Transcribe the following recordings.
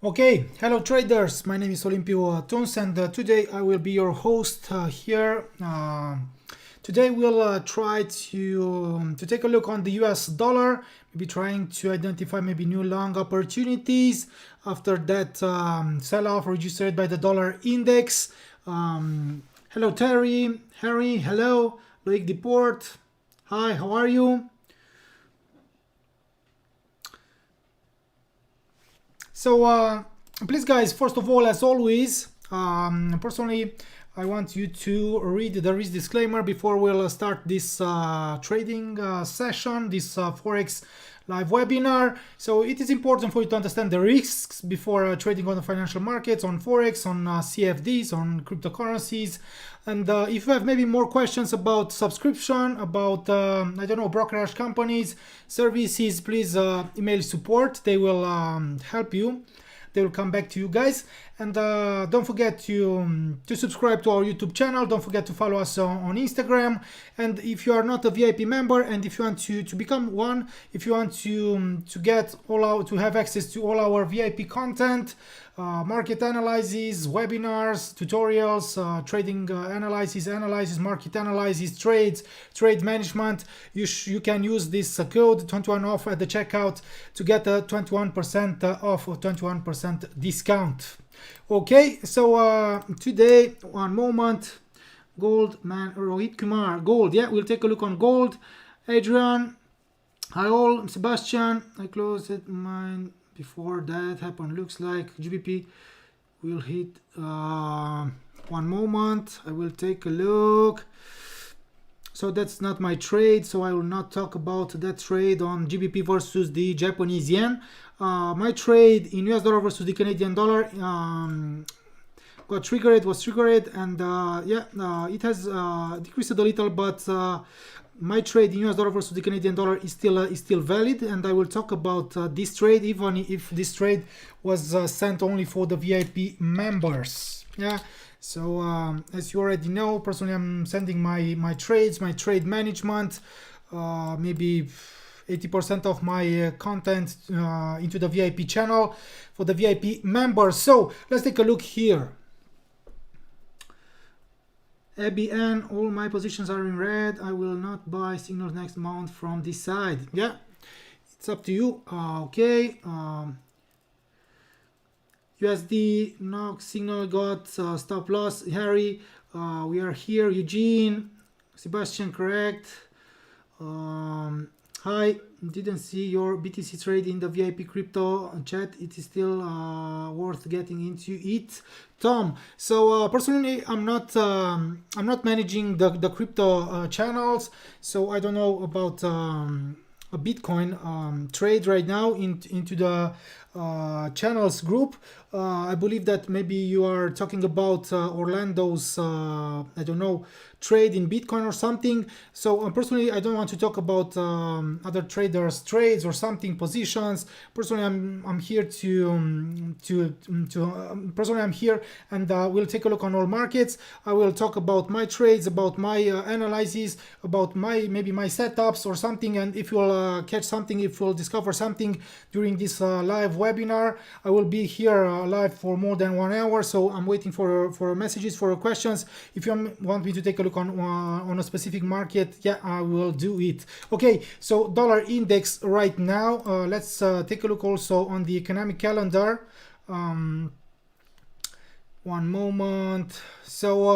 Okay, hello traders, my name is Olympio Tons and today I will be your host here. Today we'll try to take a look on the US dollar, maybe trying to identify maybe new long opportunities after that sell-off registered by the dollar index. Hello Terry, Harry, hello, Loic Deport, hi, how are you? So please guys, first of all, as always, personally I want you to read the risk disclaimer before we'll start this trading session, this Forex live webinar. So it is important for you to understand the risks before trading on the financial markets, on Forex, on CFDs, on cryptocurrencies. And if you have maybe more questions about subscription, about, I don't know, brokerage companies, services, please email support. They will help you. They will come back to you guys. And don't forget to subscribe to our YouTube channel. Don't forget to follow us on Instagram. And if you are not a VIP member and if you want to become one, if you want to get to have access to all our VIP content, market analysis, webinars, tutorials, trading analysis, market analysis, trade management, you can use this code 21 off at the checkout to get a 21% off or 21% discount. Okay, so today, one moment, gold, man, Rohit Kumar, gold, yeah, we'll take a look on gold. Adrian, hi all, Sebastian, I closed mine before that happened. Looks like GBP will hit, one moment, I will take a look. So that's not my trade, so I will not talk about that trade on GBP versus the Japanese yen. My trade in US dollar versus the Canadian dollar was triggered, and it has decreased a little, but my trade in US dollar versus the Canadian dollar is still valid, and I will talk about this trade, even if this trade was sent only for the VIP members. Yeah. So as you already know, personally I'm sending my trades, my trade management, maybe 80% of my content into the VIP channel for the VIP members. So let's take a look here. ABN, all my positions are in red. I will not buy signals next month from this side. Yeah, it's up to you. Okay. USD, NOx signal got stop loss. Harry, we are here. Eugene, Sebastian, correct. Hi, didn't see your BTC trade in the VIP crypto chat. It is still worth getting into it. Tom, so personally, I'm not managing the crypto channels, so I don't know about a Bitcoin trade right now into the channels group. I believe that maybe you are talking about Orlando's I don't know, trade in Bitcoin or something. So personally I don't want to talk about other traders trades or something, positions. Personally I'm here personally I'm here and we'll take a look on all markets. I will talk about my trades, about my analysis, about maybe my setups or something, and if you'll catch something, if you'll discover something during this live webinar, I will be here live for more than 1 hour, so I'm waiting for messages, for questions. If you want me to take a look on a specific market, yeah, I will do it. Okay, so dollar index right now. Let's take a look also on the economic calendar. One moment. So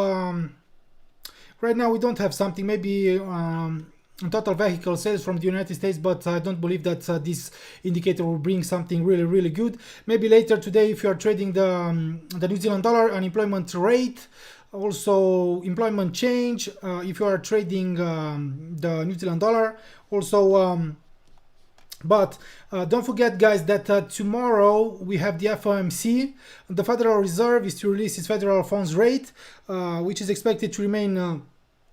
right now we don't have something, maybe total vehicle sales from the United States, but I don't believe that this indicator will bring something really good. Maybe later today, if you are trading the New Zealand dollar, unemployment rate, also employment change, if you are trading the New Zealand dollar, also but don't forget guys that tomorrow we have the FOMC. The Federal Reserve is to release its federal funds rate, which is expected to remain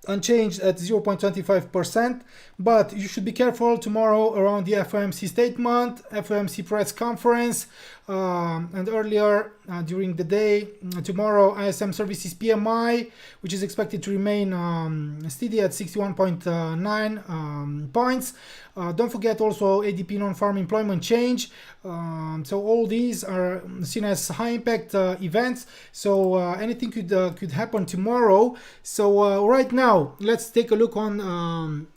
unchanged at 0.25%, but you should be careful tomorrow around the FOMC statement, FOMC press conference. And earlier during the day, tomorrow ISM Services PMI, which is expected to remain steady at 61.9 points. Don't forget also ADP non-farm employment change. So all these are seen as high impact events. So anything could happen tomorrow. So right now, let's take a look on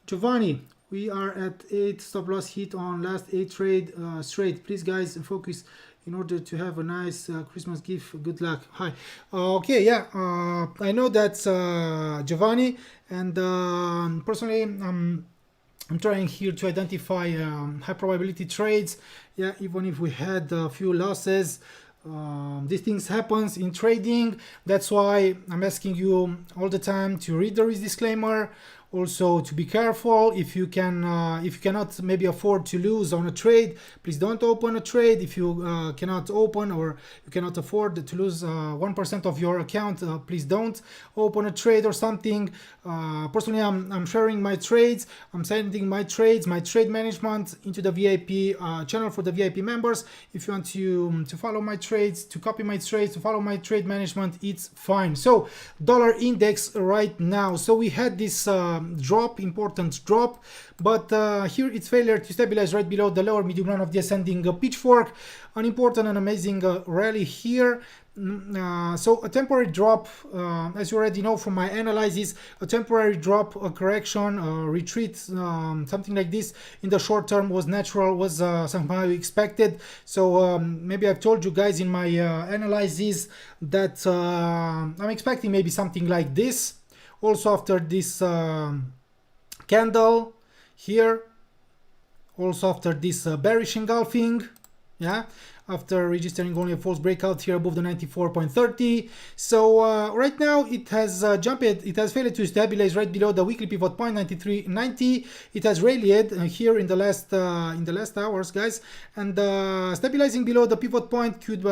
Giovanni. We are at 8 stop loss hit on last 8 trade straight. Please guys focus in order to have a nice Christmas gift. Good luck. Hi. Okay, yeah, I know that's Giovanni, and personally I'm trying here to identify high probability trades. Yeah, even if we had a few losses, these things happens in trading. That's why I'm asking you all the time to read the risk disclaimer. Also to be careful. If you cannot maybe afford to lose on a trade, please don't open a trade. If you cannot open or you cannot afford to lose 1% of your account, please don't open a trade or something. Personally, I'm sharing my trades. I'm sending my trades, my trade management into the VIP channel for the VIP members. If you want to follow my trades, to copy my trades, to follow my trade management, it's fine. So dollar index right now. So we had this important drop, but here it's failure to stabilize right below the lower medium line of the ascending pitchfork. An important and amazing rally here. So a temporary drop, as you already know from my analysis, a temporary drop, a correction, a retreat, something like this in the short term was natural, was somehow expected. So maybe I've told you guys in my analysis that I'm expecting maybe something like this. Also after this candle here, also after this bearish engulfing, yeah, after registering only a false breakout here above the 94.30. So right now it has jumped, it has failed to stabilize right below the weekly pivot point 93.90. It has rallied here in the last hours, guys, and stabilizing below the pivot point could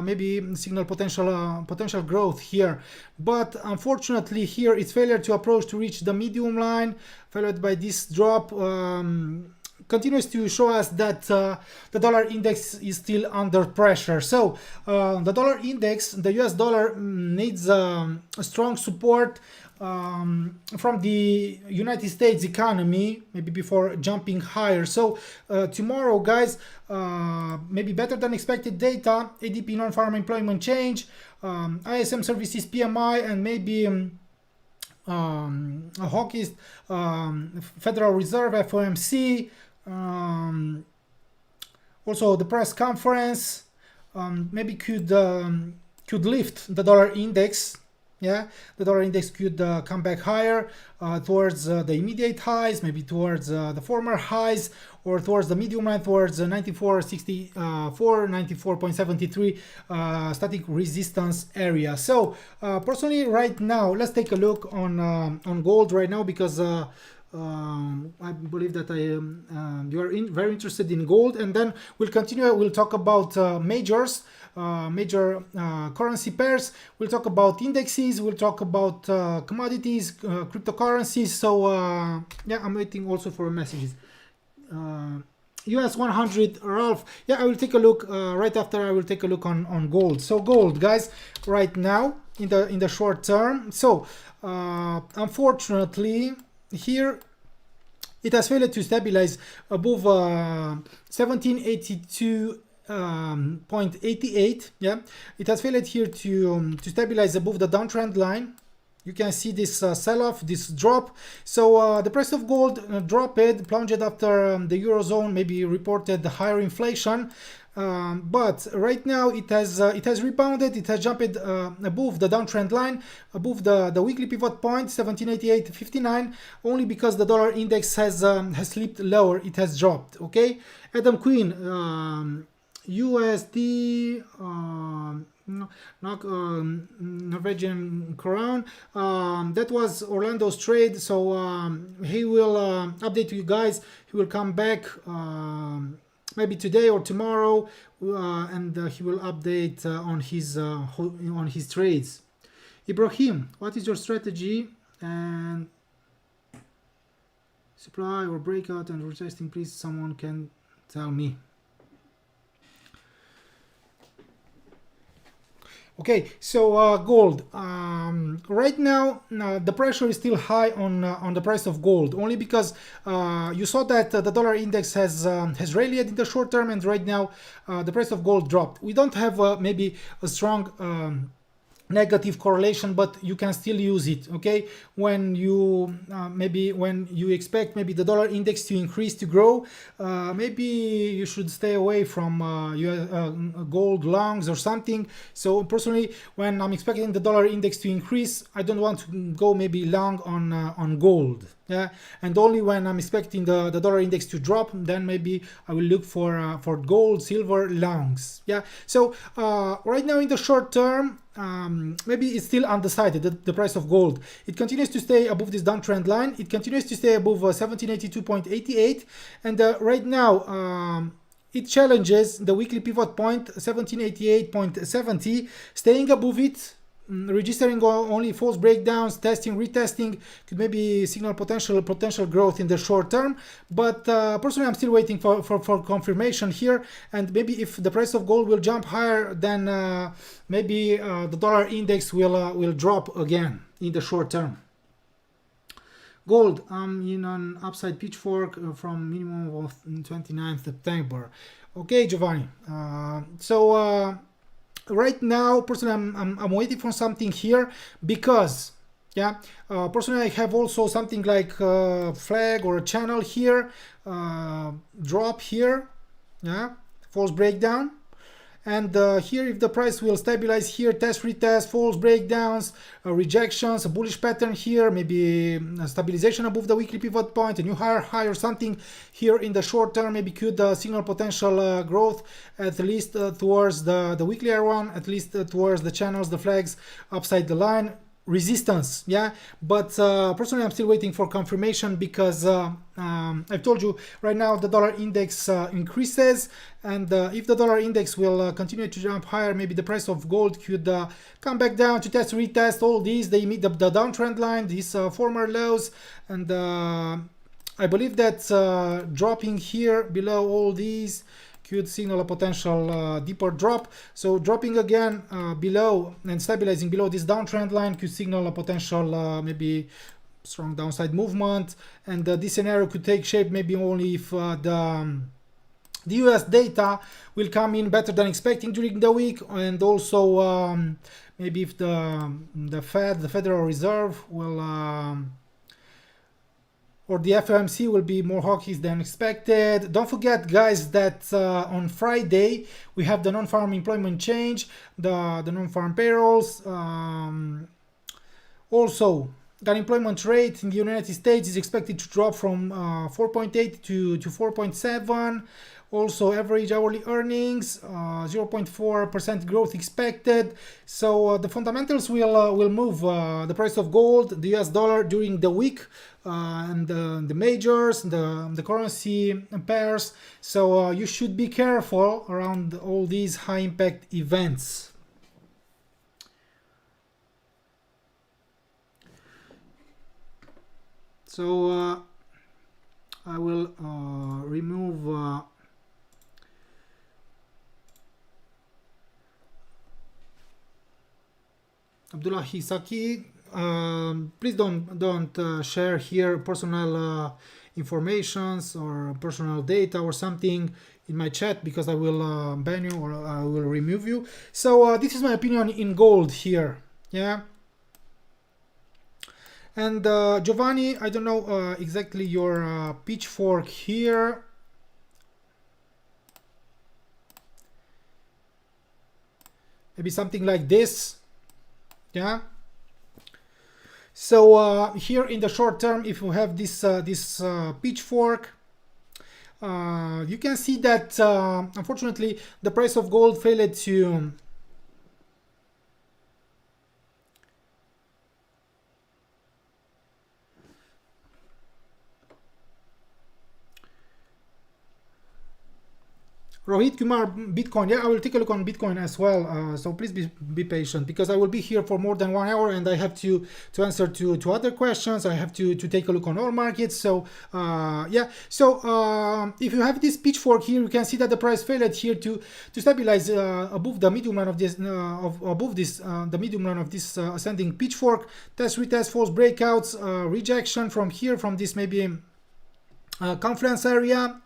maybe signal potential growth here. But unfortunately here it's failure to approach to reach the medium line, followed by this drop. Continues to show us that the dollar index is still under pressure. So the dollar index, the US dollar, needs a strong support from the United States economy, maybe before jumping higher. So tomorrow, guys, maybe better than expected data, ADP non-farm employment change, ISM Services PMI, and maybe a hawkish Federal Reserve FOMC. Also the press conference maybe could lift the dollar index. Yeah, the dollar index could come back higher towards the immediate highs, maybe towards the former highs, or towards the medium line, towards 94.64, 94.73 static resistance area. So personally right now, let's take a look on gold right now, because I believe that you are very interested in gold, and then we'll continue. We'll talk about major currency pairs. We'll talk about indexes. We'll talk about commodities, cryptocurrencies. So yeah, I'm waiting also for messages. US 100, Ralph. Yeah, I will take a look right after. I will take a look on gold. So gold, guys, right now in the short term. So unfortunately, here it has failed to stabilize above 1782.88. Yeah, it has failed here to stabilize above the downtrend line. You can see this sell-off, this drop. So the price of gold dropped, plunged after the Eurozone maybe reported higher inflation. But right now it has rebounded. It has jumped above the downtrend line, above the weekly pivot point 1788.59. Only because the dollar index has slipped lower, it has dropped. Okay, Adam Quinn, USD. Norwegian crown. That was Orlando's trade. So he will update you guys. He will come back maybe today or tomorrow, and he will update on his trades. Ibrahim, what is your strategy and supply or breakout and retesting? Please, someone can tell me. Okay, so gold. Right now, the pressure is still high on the price of gold, only because you saw that the dollar index has rallied in the short term, and right now the price of gold dropped. We don't have maybe a strong negative correlation, but you can still use it. Okay, when you maybe when you expect maybe the dollar index to increase, to grow, maybe you should stay away from gold longs or something. So personally, when I'm expecting the dollar index to increase, I don't want to go maybe long on gold. Yeah, and only when I'm expecting the dollar index to drop, then maybe I will look for gold, silver longs. Yeah, so right now in the short term, maybe it's still undecided, the price of gold. It continues to stay above this downtrend line. It continues to stay above 1782.88, and right now it challenges the weekly pivot point 1788.70, staying above it, registering only false breakdowns, testing, retesting, could maybe signal potential growth in the short term. But personally, I'm still waiting for confirmation here, and maybe if the price of gold will jump higher, then maybe the dollar index will drop again in the short term. Gold, I'm in an upside pitchfork from minimum of 29th September. Okay, Giovanni. Right now, personally, I'm waiting for something here, because yeah, personally I have also something like a flag or a channel here, drop here, yeah, false breakdown, and here if the price will stabilize here, test, retest, false breakdowns, rejections, a bullish pattern here, maybe a stabilization above the weekly pivot point, a new higher high or something here in the short term, maybe could signal potential growth, at least towards the weekly R1, at least towards the channels, the flags upside the line. Resistance, yeah, but personally I'm still waiting for confirmation, because I've told you right now the dollar index increases, and if the dollar index will continue to jump higher, maybe the price of gold could come back down to test, retest all these. They meet the downtrend line, these former lows, and I believe that dropping here below all these could signal a potential deeper drop. So dropping again below and stabilizing below this downtrend line could signal a potential maybe strong downside movement, and this scenario could take shape maybe only if the US data will come in better than expecting during the week, and also maybe if the Federal Reserve will or the FOMC will be more hawkish than expected. Don't forget, guys, that on Friday we have the non-farm employment change, the non-farm payrolls. Also, the unemployment rate in the United States is expected to drop from 4.8 to 4.7. Also, average hourly earnings, 0.4% growth expected. So the fundamentals will move the price of gold, the US dollar during the week, and the majors, the currency pairs. So you should be careful around all these high impact events. So I will remove Abdullah Hisaki. Please don't share here personal informations or personal data or something in my chat, because I will ban you or I will remove you. So this is my opinion in gold here. Yeah. And Giovanni, I don't know exactly your pitchfork here. Maybe something like this. Yeah. So here in the short term, if you have this pitchfork, you can see that unfortunately the price of gold failed to Rohit Kumar, Bitcoin. Yeah, I will take a look on Bitcoin as well. So please be patient, because I will be here for more than 1 hour, and I have to answer to other questions. I have to take a look on all markets. So yeah. So if you have this pitchfork here, you can see that the price failed here to stabilize above the medium line of this the medium line of this ascending pitchfork. Test, retest, false breakouts, rejection from here, from this maybe confluence area.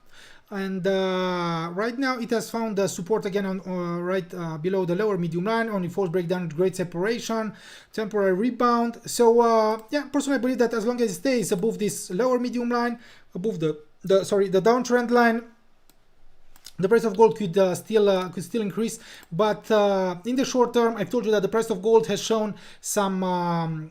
And right now it has found the support again on right below the lower medium line, only false breakdown, great separation, temporary rebound. So yeah, personally I believe that as long as it stays above this lower medium line, above the downtrend line, the price of gold could still increase. But in the short term, I've told you that the price of gold has shown some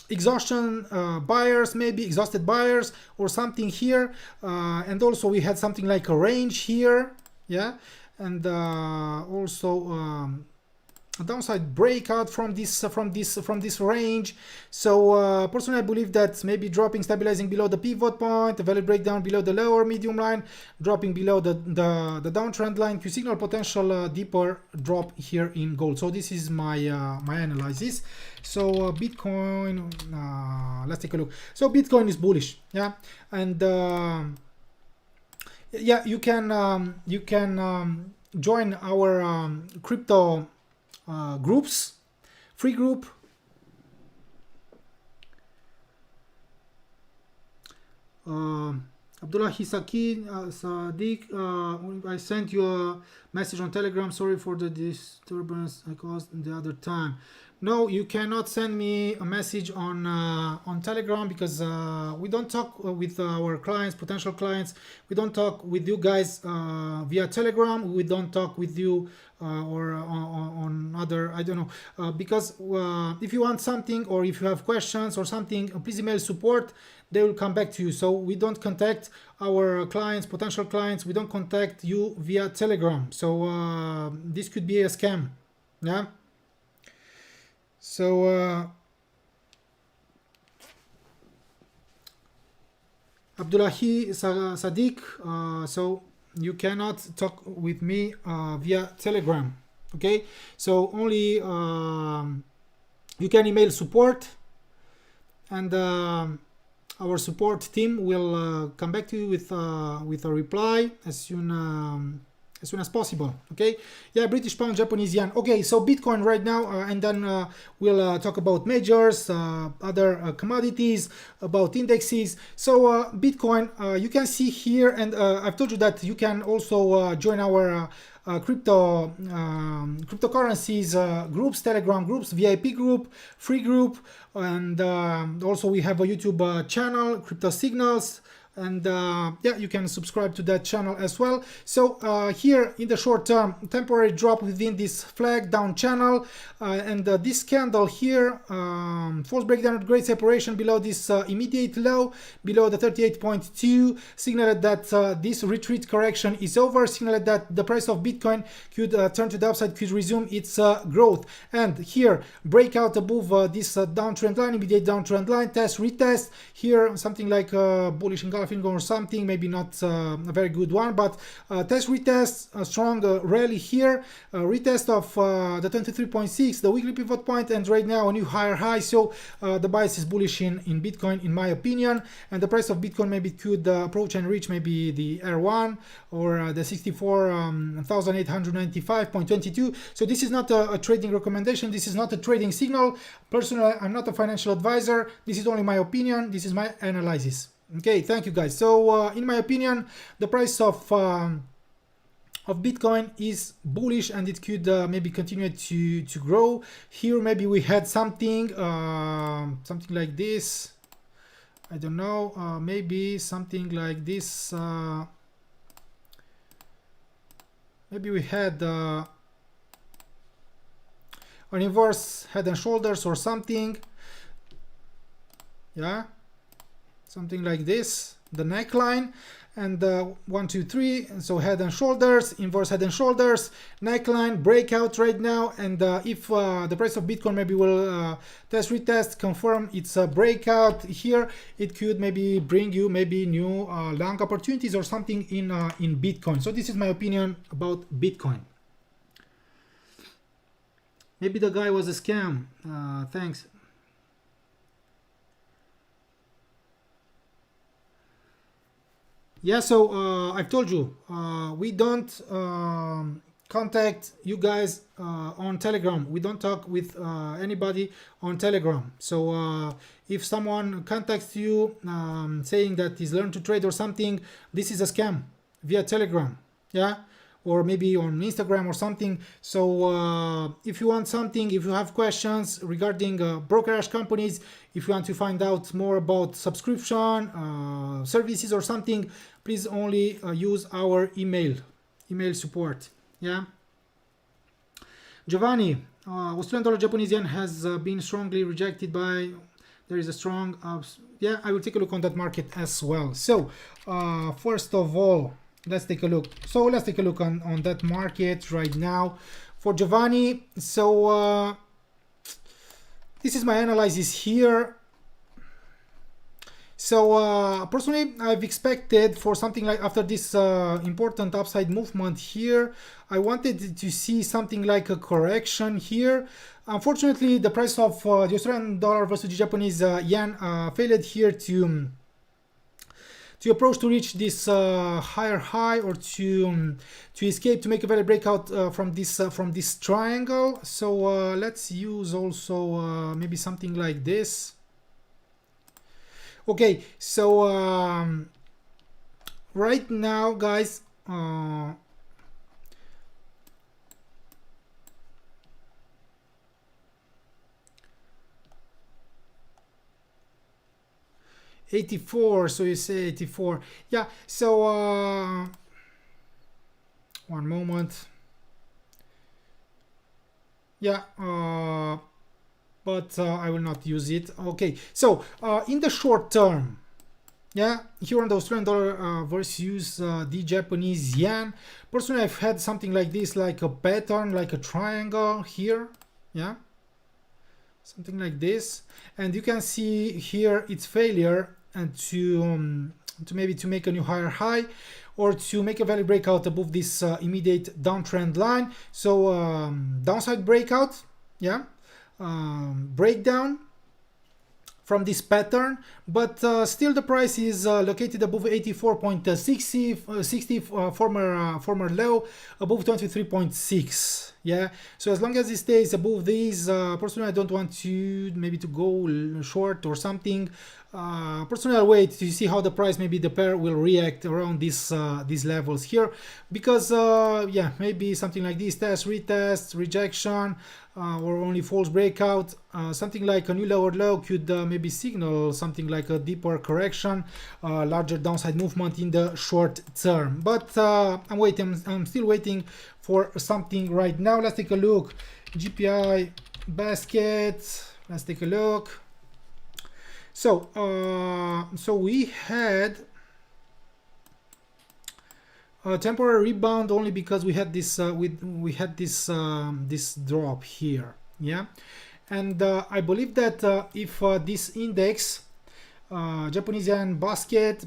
exhaustion buyers, maybe exhausted buyers or something here, and also we had something like a range here, yeah, and also a downside breakout from this range. So personally I believe that maybe dropping, stabilizing below the pivot point, a value breakdown below the lower medium line, dropping below the downtrend line to signal potential deeper drop here in gold. So this is my my analysis. So Bitcoin, let's take a look. So Bitcoin is bullish, yeah, and yeah, you can join our crypto groups, free group. Abdullahi Sadiq, I sent you a message on Telegram. Sorry for the disturbance I caused the other time. No, you cannot send me a message on Telegram, because we don't talk with our clients, potential clients. We don't talk with you guys via Telegram. We don't talk with you or on other, I don't know, because if you want something or if you have questions or something, please email support. They will come back to you. So we don't contact our clients, potential clients. We don't contact you via Telegram. So this could be a scam, yeah. So Abdullahi Sadiq, so you cannot talk with me via Telegram, okay? So only you can email support, and our support team will come back to you with a reply as soon as possible, okay? Yeah, British pound, Japanese yen. Okay, so Bitcoin right now, and then we'll talk about majors, other commodities, about indexes. So Bitcoin, you can see here, and I've told you that you can also join our cryptocurrencies groups, Telegram groups, VIP group, free group, and also we have a YouTube channel, Crypto Signals. And yeah, you can subscribe to that channel as well. So here in the short term, temporary drop within this flag down channel, and this candle here, false breakdown, great separation below this immediate low, below the 38.2, signaled that this retreat correction is over, signaled that the price of Bitcoin could turn to the upside, could resume its growth. And here, breakout above this downtrend line, immediate downtrend line, test, retest. Here, something like bullish engulfing or something, maybe not a very good one, but test, retest, a strong rally here, retest of the 23.6, the weekly pivot point, and right now a new higher high. So the bias is bullish in Bitcoin, in my opinion, and the price of Bitcoin maybe could approach and reach maybe the R1 or the 64,895.22. So this is not a trading recommendation, this is not a trading signal. Personally, I'm not a financial advisor, this is only my opinion, this is my analysis. Okay, thank you guys. So in my opinion, the price of Bitcoin is bullish, and it could maybe continue to grow. Here maybe we had something like this, I don't know, maybe something like this, maybe we had an inverse head and shoulders or something, yeah, something like this, the neckline, and 1 2 3, and so head and shoulders, inverse head and shoulders, neckline, breakout right now. And if the price of Bitcoin maybe will test, retest, confirm it's a breakout here, it could maybe bring you maybe new long opportunities or something in Bitcoin. So this is my opinion about Bitcoin. Maybe the guy was a scam. Thanks. Yeah, so I've told you, we don't contact you guys on Telegram. We don't talk with anybody on Telegram. So if someone contacts you saying that he's learned to trade or something, this is a scam via Telegram. Yeah, or maybe on Instagram or something. So if you want something, if you have questions regarding brokerage companies, if you want to find out more about subscription services or something, please only use our email support. Yeah. Giovanni, Australian dollar Japanese yen has been strongly rejected by, there is a strong, yeah, I will take a look on that market as well. So first of all, let's take a look. So let's take a look on that market right now for Giovanni. So this is my analysis here. So personally, I've expected for something like after this important upside movement here, I wanted to see something like a correction here. Unfortunately, the price of the Australian dollar versus the Japanese yen failed here to approach to reach this higher high, or to escape, to make a value breakout from this triangle. So let's use also maybe something like this. Okay, so right now, guys, 84, so you say 84. Yeah, so one moment. Yeah, but I will not use it. Okay, so in the short term, yeah, here on the Australian dollar versus the Japanese yen, personally I've had something like this, like a pattern, like a triangle here. Yeah, something like this, and you can see here its failure and to maybe to make a new higher high, or to make a value breakout above this immediate downtrend line. So downside breakout, yeah, breakdown from this pattern, but still the price is located above 84.60 former low, above 23.6. Yeah, so as long as it stays above these, personally I don't want to maybe to go short or something. Personally I'll wait to see how the price, maybe the pair will react around these levels here, because yeah, maybe something like this, test, retest, rejection, or only false breakout, something like a new lower low could maybe signal something like a deeper correction, larger downside movement in the short term. But I'm still waiting for something right now. Let's take a look. GPI basket, let's take a look. So so we had a temporary rebound only because we had this we had this this drop here. Yeah, and I believe that if this index, Japanese yen basket,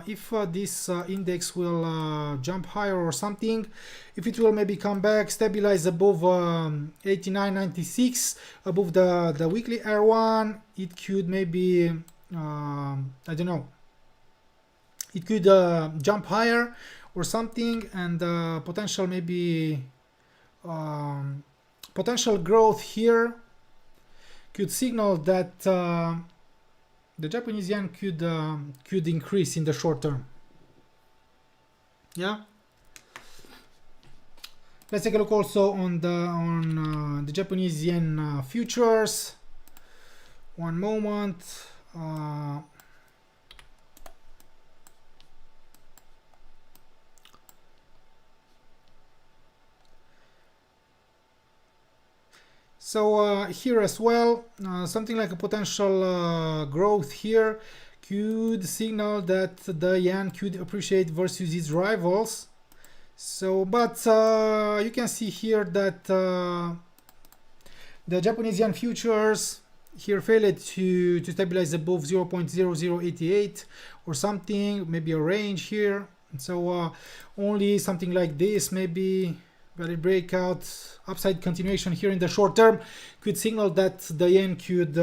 if this index will jump higher or something, if it will maybe come back, stabilize above 89.96, above the weekly R1, it could maybe I don't know, it could jump higher or something, and potential maybe potential growth here could signal that the Japanese yen could increase in the short term. Yeah. Let's take a look also on the Japanese yen futures. One moment. So here as well, something like a potential growth here could signal that the yen could appreciate versus its rivals. So, but you can see here that the Japanese yen futures here failed to stabilize above 0.0088 or something, maybe a range here. So only something like this, maybe valid breakout, upside continuation here in the short term could signal that the yen could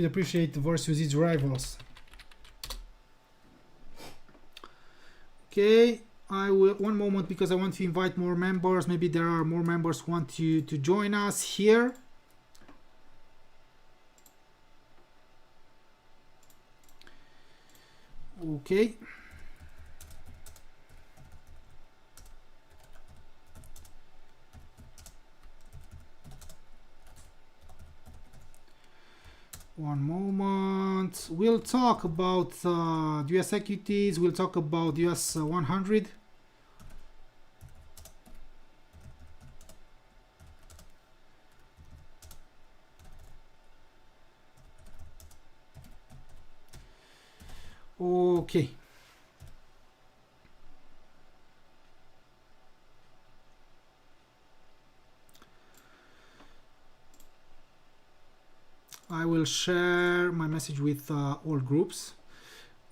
appreciate versus its rivals. Okay, I will one moment because I want to invite more members. Maybe there are more members who want to join us here. Okay. One moment. We'll talk about US equities. We'll talk about US 100. Okay. I will share my message with all groups.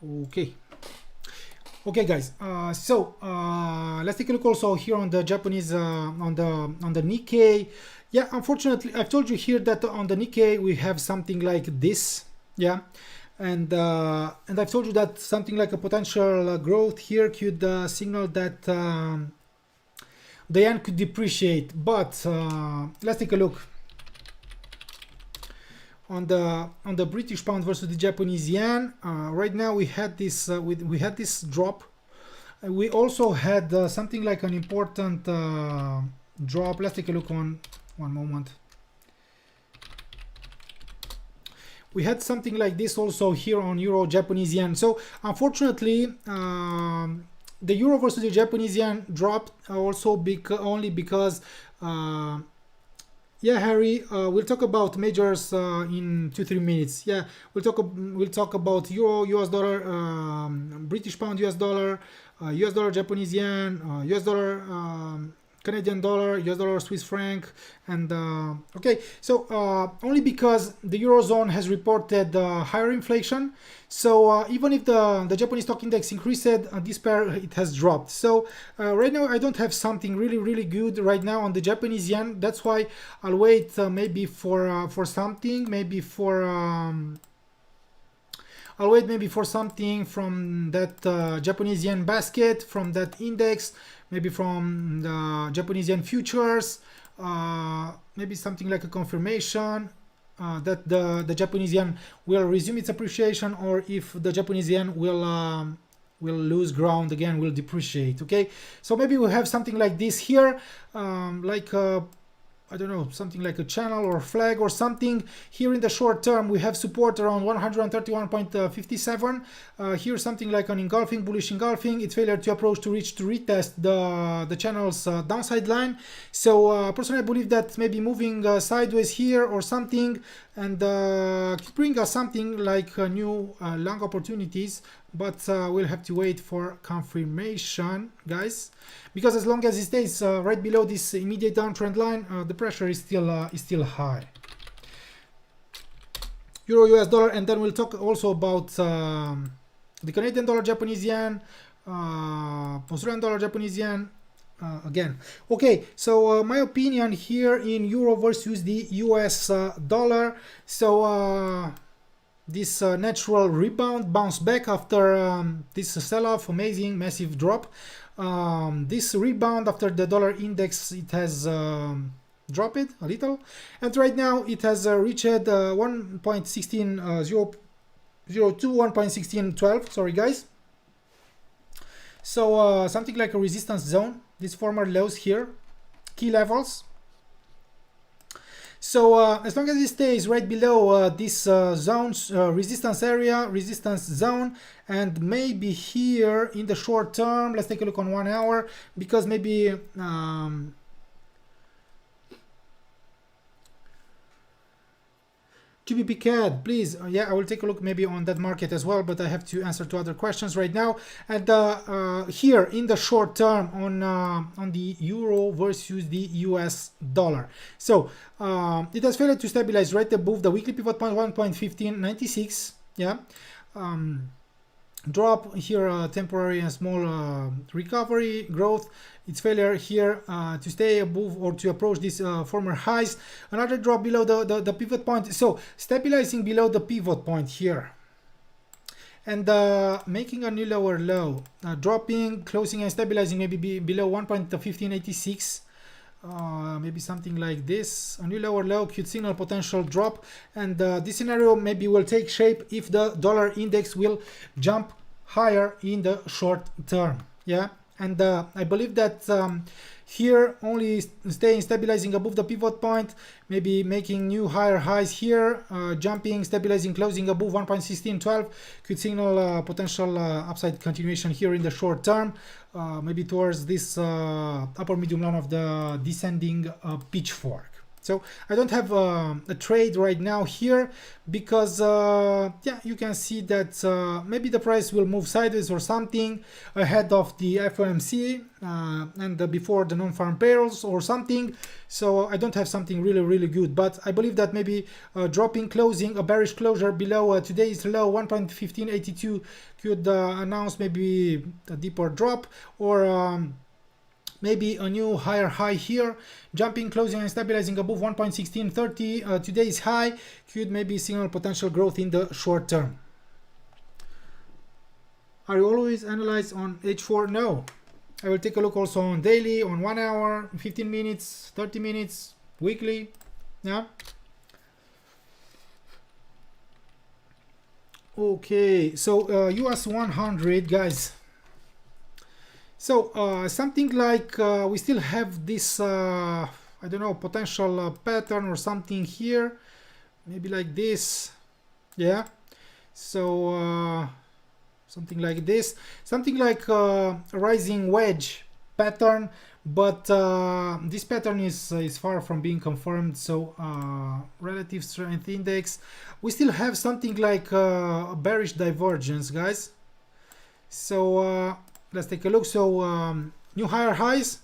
Okay. Okay, guys. So let's take a look also here on the Japanese on the Nikkei. Yeah, unfortunately, I've told you here that on the Nikkei we have something like this. Yeah, and I've told you that something like a potential growth here could signal that the yen could depreciate. But let's take a look. On the British pound versus the Japanese yen, right now we had this we had this drop. We also had something like an important drop. Let's take a look on one moment. We had something like this also here on Euro Japanese yen. So unfortunately, the Euro versus the Japanese yen dropped also only because. Yeah, Harry, we'll talk about majors in 2-3 minutes. Yeah, we'll talk about Euro, US dollar, British pound, US dollar, Japanese yen, US dollar, Canadian dollar, US dollar, Swiss franc, and okay. So only because the Eurozone has reported higher inflation. So even if the Japanese stock index increased, this pair it has dropped. So right now I don't have something really good right now on the Japanese yen. That's why I'll wait maybe for something, maybe for I'll wait maybe for something from that Japanese yen basket, from that index, maybe from the Japanese yen futures, maybe something like a confirmation that the Japanese yen will resume its appreciation, or if the Japanese yen will lose ground again, will depreciate. Okay, so maybe we have something like this here, like I don't know, something like a channel or flag or something. Here in the short term we have support around 131.57. Here something like an engulfing, bullish engulfing. It's failure to approach to retest the channel's downside line. So personally I believe that maybe moving sideways here or something, and could bring us something like new long opportunities, but we'll have to wait for confirmation, guys, because as long as it stays right below this immediate downtrend line, the pressure is still high. Euro, US dollar, and then we'll talk also about the Canadian dollar, Japanese yen, Australian dollar, Japanese yen. Again, okay, so my opinion here in Euro versus the US dollar. So this natural rebound, bounce back after this sell-off, amazing massive drop. This rebound after the dollar index, it has dropped a little, and right now it has reached 1.16002, 1.1612. Sorry, guys. So something like a resistance zone. These former lows here, key levels. So as long as it stays right below this zones, resistance area, resistance zone, and maybe here in the short term, let's take a look on 1 hour, because maybe GBP please. Yeah, I will take a look maybe on that market as well, but I have to answer to other questions right now. And here in the short term on the euro versus the US dollar. So it has failed to stabilize right above the weekly pivot point 1.1596. Yeah. Drop here, temporary and small recovery growth. Its failure here to stay above or to approach these former highs. Another drop below the pivot point. So stabilizing below the pivot point here. And making a new lower low. Dropping, closing and stabilizing maybe below 1.1586. Maybe something like this. A new lower low could signal potential drop, and this scenario maybe will take shape if the dollar index will jump higher in the short term. Yeah, and I believe that here only staying stabilizing above the pivot point, maybe making new higher highs here, jumping, stabilizing, closing above 1.1612 could signal potential upside continuation here in the short term, maybe towards this upper medium line of the descending pitchfork. So I don't have a trade right now here because yeah, you can see that maybe the price will move sideways or something ahead of the FOMC and before the non-farm payrolls or something. So I don't have something really good, but I believe that maybe dropping, closing, a bearish closure below today's low 1.1582 could announce maybe a deeper drop, or maybe a new higher high here, jumping, closing and stabilizing above 1.1630. Today's high could maybe signal potential growth in the short term. Are you always analyze on H4? No. I will take a look also on daily, on 1 hour, 15 minutes, 30 minutes, weekly. Yeah. Okay, so US 100, guys. So something like we still have this, I don't know, potential pattern or something here, maybe like this, yeah. So something like this, something like a rising wedge pattern, but this pattern is far from being confirmed. So relative strength index, we still have something like a bearish divergence, guys. So let's take a look. So new higher highs,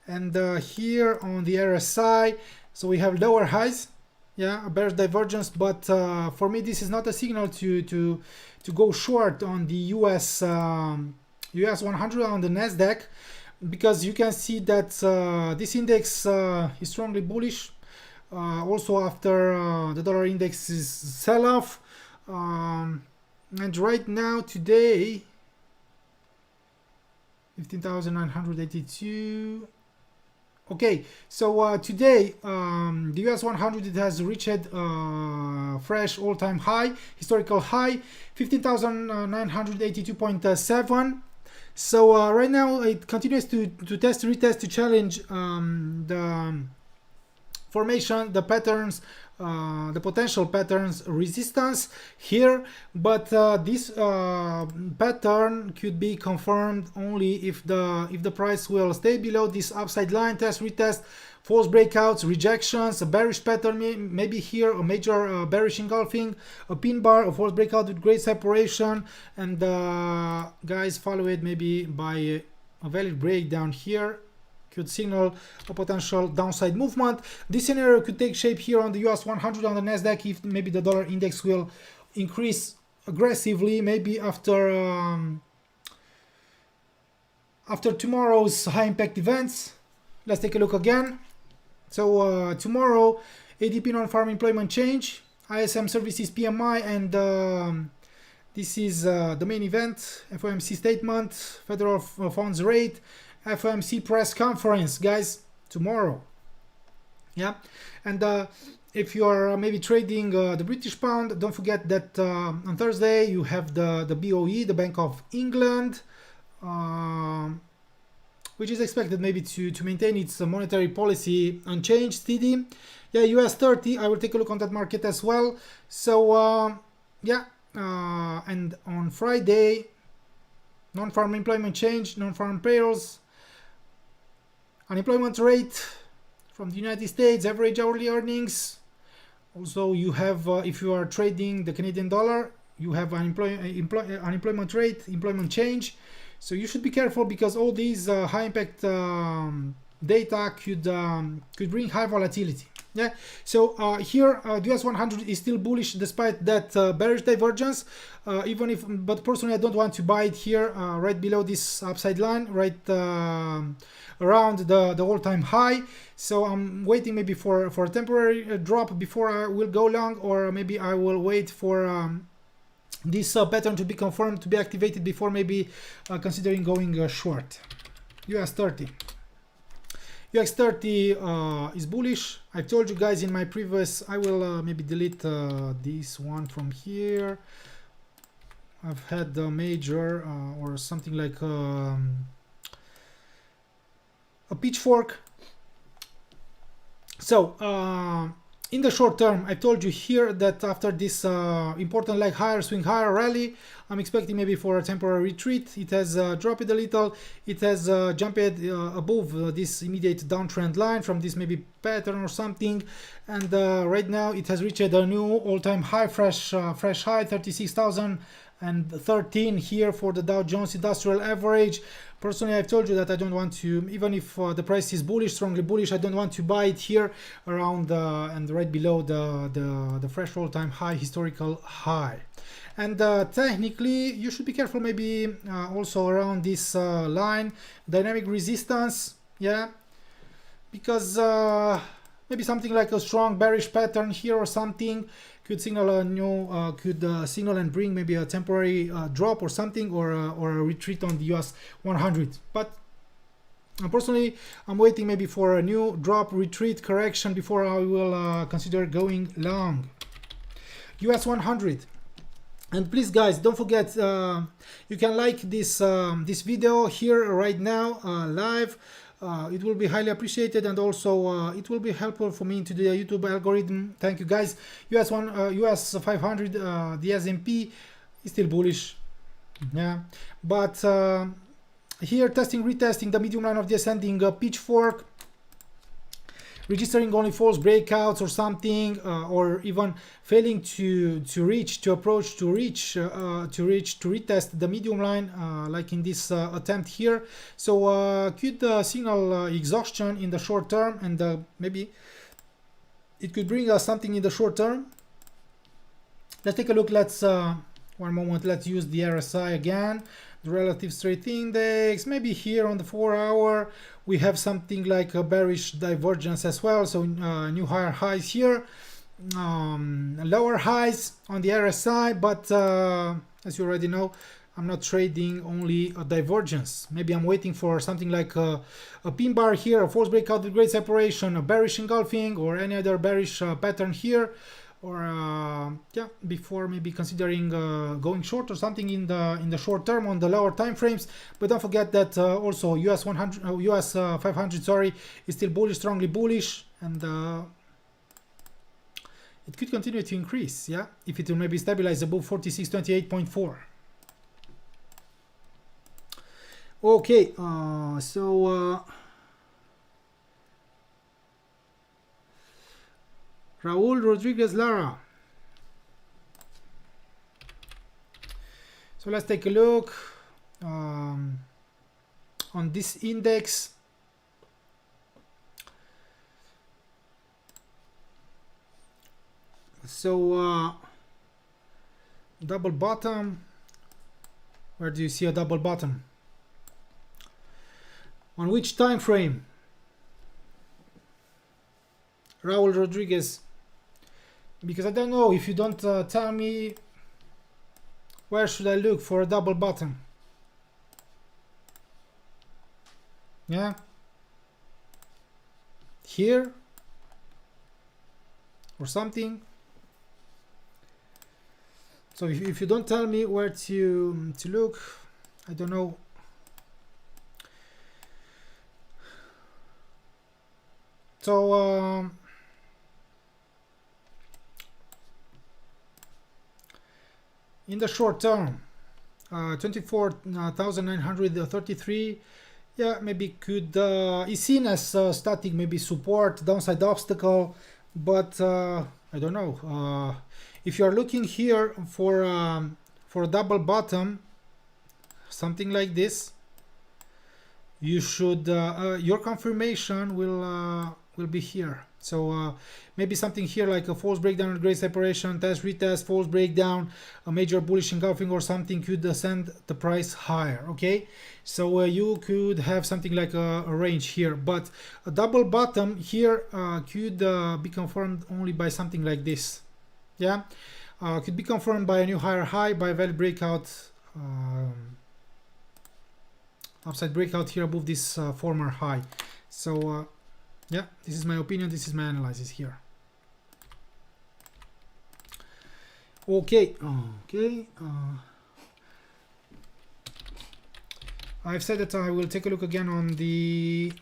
and here on the RSI, so we have lower highs. Yeah, a bearish divergence, but for me this is not a signal to go short on the US 100 on the Nasdaq, because you can see that this index is strongly bullish. Also after the dollar index is sell-off, and right now today 15,982. Okay, so today the US 100, it has reached fresh all-time high, historical high, 15,982.7. So right now it continues to retest, to challenge the formation, the patterns, the potential patterns resistance here, but this pattern could be confirmed only if the price will stay below this upside line, test, retest, false breakouts, rejections, a bearish pattern, maybe here a major bearish engulfing, a pin bar, a false breakout with great separation, and guys, follow it maybe by a valid breakdown here. Could signal a potential downside movement. This scenario could take shape here on the US 100 on the Nasdaq if maybe the dollar index will increase aggressively, maybe after tomorrow's high impact events. Let's take a look again. So tomorrow, ADP non-farm employment change, ISM services PMI, and this is the main event, FOMC statement, federal funds rate, FOMC press conference, guys, tomorrow. Yeah, and if you are maybe trading the British pound, don't forget that on Thursday you have the BOE, the Bank of England, which is expected maybe to maintain its monetary policy unchanged, steady. Yeah, US 30, I will take a look on that market as well. So yeah, and on Friday, non-farm employment change, non-farm payrolls, unemployment rate from the United States, average hourly earnings, Also, you have if you are trading the Canadian dollar, you have unemployment rate, employment change. So you should be careful, because all these high impact data could bring high volatility. Yeah. So here the US 100 is still bullish despite that bearish divergence. Even if, but personally, I don't want to buy it here, right below this upside line, right around the all-time high. So I'm waiting maybe for a temporary drop before I will go long, or maybe I will wait for this pattern to be confirmed, to be activated before maybe considering going short. US 30. US 30 is bullish. I told you guys in my previous, I will maybe delete this one from here. I've had a major or something like a pitchfork. So in the short term, I told you here that after this important leg higher, swing higher rally, I'm expecting maybe for a temporary retreat. It has dropped a little. It has jumped above this immediate downtrend line from this maybe pattern or something. And right now it has reached a new all-time high, fresh high, 36,013 here for the Dow Jones Industrial Average. Personally, I've told you that I don't want to, even if the price is bullish, strongly bullish, I don't want to buy it here around and right below the fresh all-time high, historical high. And technically, you should be careful maybe also around this line, dynamic resistance, yeah, because maybe something like a strong bearish pattern here or something could signal a new, signal and bring maybe a temporary drop or something, or a retreat on the US 100. But personally, I'm waiting maybe for a new drop, retreat, correction before I will consider going long. US 100. And please, guys, don't forget, you can like this this video here right now live. It will be highly appreciated, and also it will be helpful for me into the YouTube algorithm. Thank you, guys. US 500, the S&P is still bullish, yeah, but here retesting the medium line of the ascending pitchfork, registering only false breakouts or something, or even failing to retest the medium line, like in this attempt here. So could signal exhaustion in the short term, and maybe it could bring us something in the short term. Let's take a look. Let's one moment. Let's use the RSI again, the relative strength index. Maybe here on the 4-hour we have something like a bearish divergence as well. So new higher highs here, lower highs on the RSI. But as you already know, I'm not trading only a divergence. Maybe I'm waiting for something like a pin bar here, a false breakout with great separation, a bearish engulfing, or any other bearish pattern here, or yeah, before maybe considering going short or something in the short term on the lower time frames. But don't forget that also US 500, sorry, is still bullish, strongly bullish, and it could continue to increase, yeah, if it will maybe stabilize above 4628.4. Okay, so Raul Rodriguez Lara. So let's take a look on this index. So double bottom. Where do you see a double bottom? On which time frame? Raul Rodriguez. Because I don't know, if you don't tell me, where should I look for a double bottom? Yeah, here or something. So if you don't tell me where to look, I don't know. So in the short term, 24,933, yeah, maybe could is seen as static, maybe support, downside obstacle, but I I don't know. If you are looking here for a double bottom, something like this, you should your confirmation will be here. So maybe something here like a false breakdown, great separation, test, retest, false breakdown, a major bullish engulfing or something could send the price higher. Okay, so you could have something like a range here, but a double bottom here could be confirmed only by something like this. Yeah, could be confirmed by a new higher high, by a valid breakout, upside breakout here above this former high. So yeah, this is my opinion, this is my analysis here. Okay, I've said that I will take a look again on the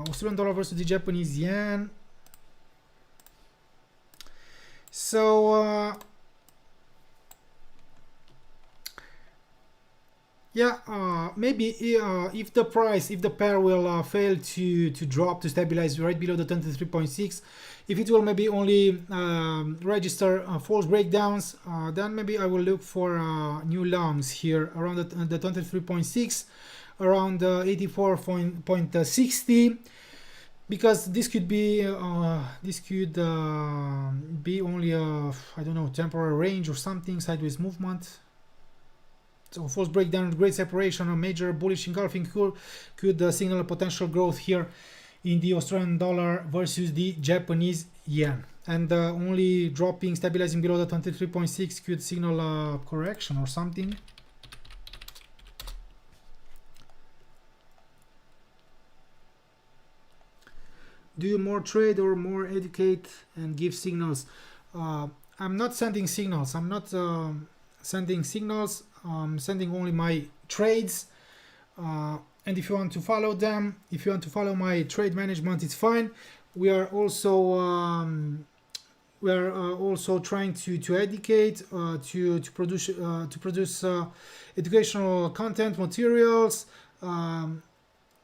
Australian dollar versus the Japanese yen. So yeah, maybe if the pair will fail to drop, to stabilize right below the 23.6, if it will maybe only register false breakdowns, then maybe I will look for new longs here around the 23.6, around 84.60, because this could be only a, I don't know, temporary range or something, sideways movement. So false breakdown, great separation, a major bullish engulfing could signal a potential growth here in the Australian dollar versus the Japanese yen. And only dropping, stabilizing below the 23.6 could signal a correction or something. Do you more trade or more educate and give signals? I'm not sending signals. I'm not sending signals. I'm sending only my trades. And if you want to follow them, if you want to follow my trade management, it's fine. We are also trying to educate, to produce educational content materials. Yeah,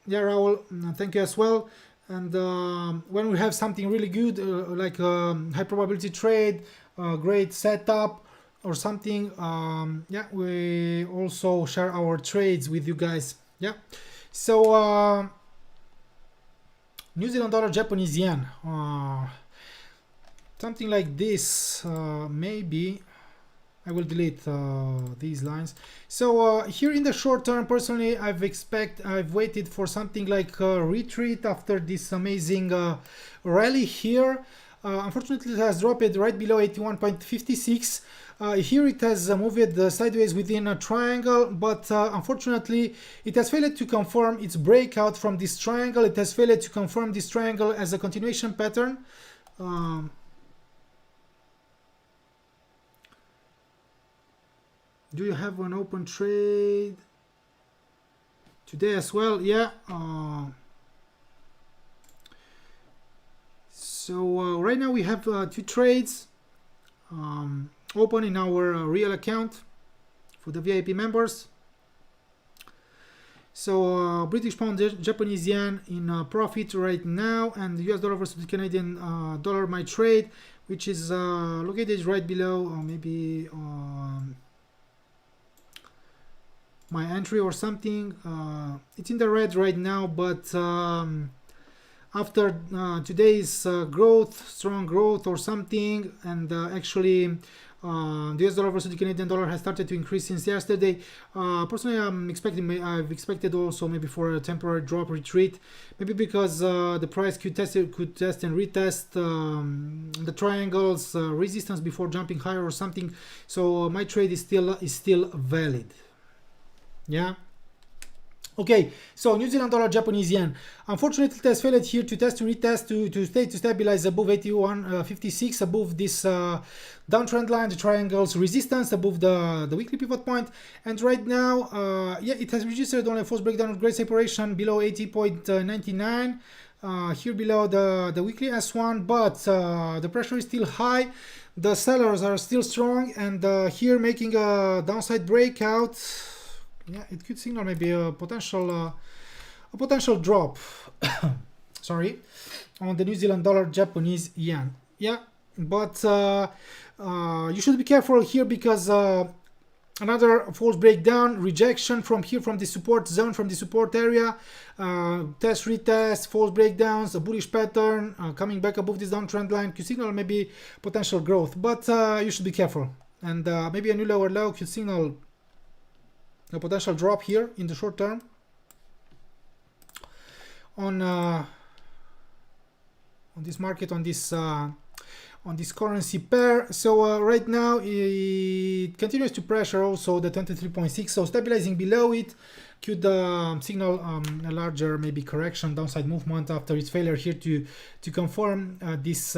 Raul, thank you as well. And when we have something really good, like high probability trade, great setup or something, yeah, we also share our trades with you guys. Yeah, so New Zealand dollar, Japanese yen, something like this. Maybe I will delete these lines. So here in the short term, personally, I've waited for something like a retreat after this amazing rally here. Unfortunately, it has dropped right below 81.56. Here it has moved sideways within a triangle, but unfortunately it has failed to confirm its breakout from this triangle. It has failed to confirm this triangle as a continuation pattern. Do you have an open trade today as well? Yeah. So right now we have 2 trades open in our real account for the VIP members. So British pound, Japanese yen in profit right now, and the US dollar versus the Canadian dollar, my trade, which is located right below maybe my entry or something. It's in the red right now, but after today's strong growth or something, and actually the US dollar versus the Canadian dollar has started to increase since yesterday. Personally, I've expected also maybe for a temporary drop retreat, maybe because the price could test and retest the triangles resistance before jumping higher or something. So my trade is still valid. Yeah. Okay, so New Zealand dollar, Japanese yen. Unfortunately, it has failed here to retest, to stabilize above 81.56, above this downtrend line, the triangle's resistance, above the weekly pivot point. And right now, yeah, it has registered only a false breakdown of great separation below 80.99, here below the weekly S1, but the pressure is still high. The sellers are still strong, and here making a downside breakout. Yeah, it could signal maybe a potential drop. Sorry, on the New Zealand dollar, Japanese yen. Yeah, but you should be careful here because another false breakdown, rejection from here, from the support zone, from the support area, test, retest, false breakdowns, a bullish pattern, coming back above this downtrend line could signal maybe potential growth, but you should be careful. And maybe a new lower low could signal a potential drop here in the short term on this market, on this currency pair. So right now it continues to pressure also the 23.6, so stabilizing below it could signal a larger maybe correction, downside movement after its failure here to confirm this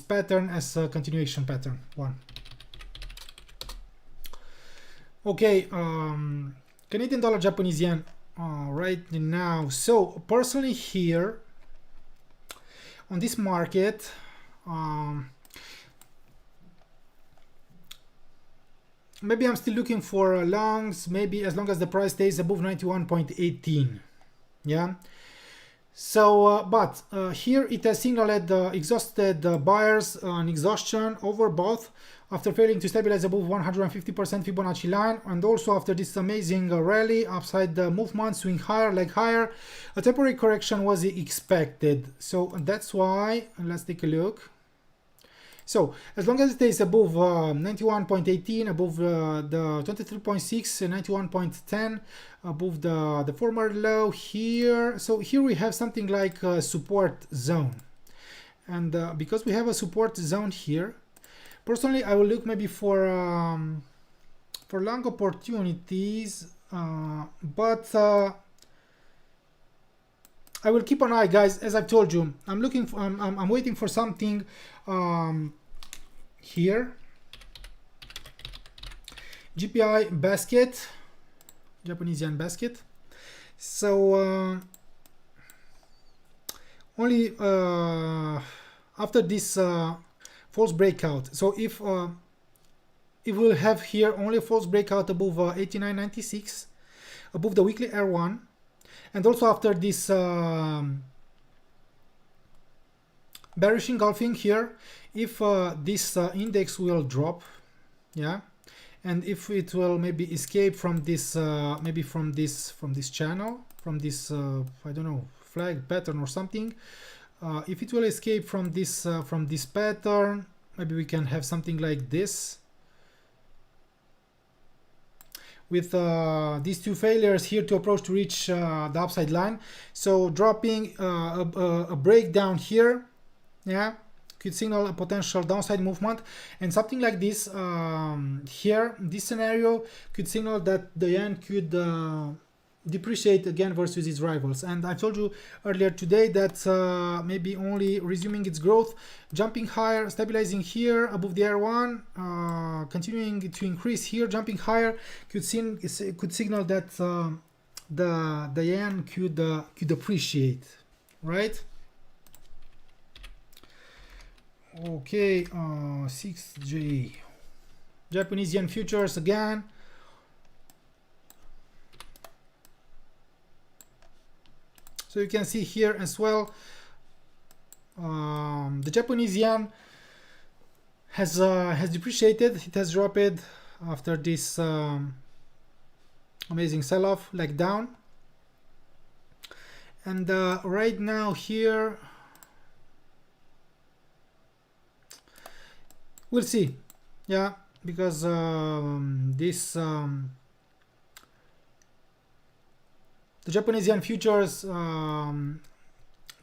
pattern as a continuation pattern one. Okay, Canadian dollar, Japanese yen right now. So personally here on this market, maybe I'm still looking for longs, maybe as long as the price stays above 91.18. Yeah. So, but here it has signaled exhausted buyers on exhaustion overbought after failing to stabilize above 150% Fibonacci line, and also after this amazing rally upside movement, swing higher, leg higher, a temporary correction was expected. So that's why, let's take a look. So as long as it stays above 91.18, above the 23.6, 91.10, above the former low here, so here we have something like a support zone. And because we have a support zone here, personally I will look maybe for long opportunities, but I will keep an eye, guys. As I've told you, I'm looking for, I'm waiting for something here. GPI basket, Japanese yen basket. So only after this false breakout. So if we'll have here only a false breakout above 89.96, above the weekly R1. And also after this bearish engulfing here, if this index will drop, yeah, and if it will maybe escape from this, maybe from this channel, from this I don't know, flag pattern or something, if it will escape from this pattern, maybe we can have something like this. With these two failures here to approach to reach the upside line, so dropping a breakdown here, yeah, could signal a potential downside movement, and something like this here, this scenario could signal that the yen could depreciate again versus its rivals. And I told you earlier today that maybe only resuming its growth, jumping higher, stabilizing here above the R1, continuing to increase here, jumping higher, could signal that the yen could appreciate, right? Okay, 6J, Japanese yen futures again. So you can see here as well, the Japanese yen has depreciated. It has dropped after this amazing sell-off, leg down. And right now here, we'll see, yeah, because this the Japanese yen futures, the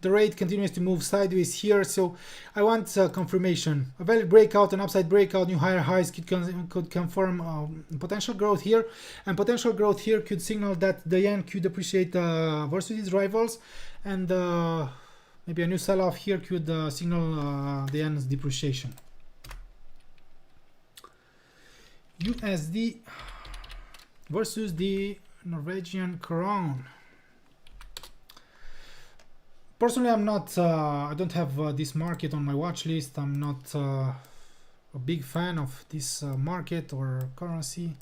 rate continues to move sideways here, so I want confirmation. A valid breakout, an upside breakout, new higher highs could confirm potential growth here, and potential growth here could signal that the yen could appreciate versus its rivals, and maybe a new sell-off here could signal the yen's depreciation. USD versus the Norwegian crown. Personally, I'm not, I don't have this market on my watch list. I'm not a big fan of this market or currency.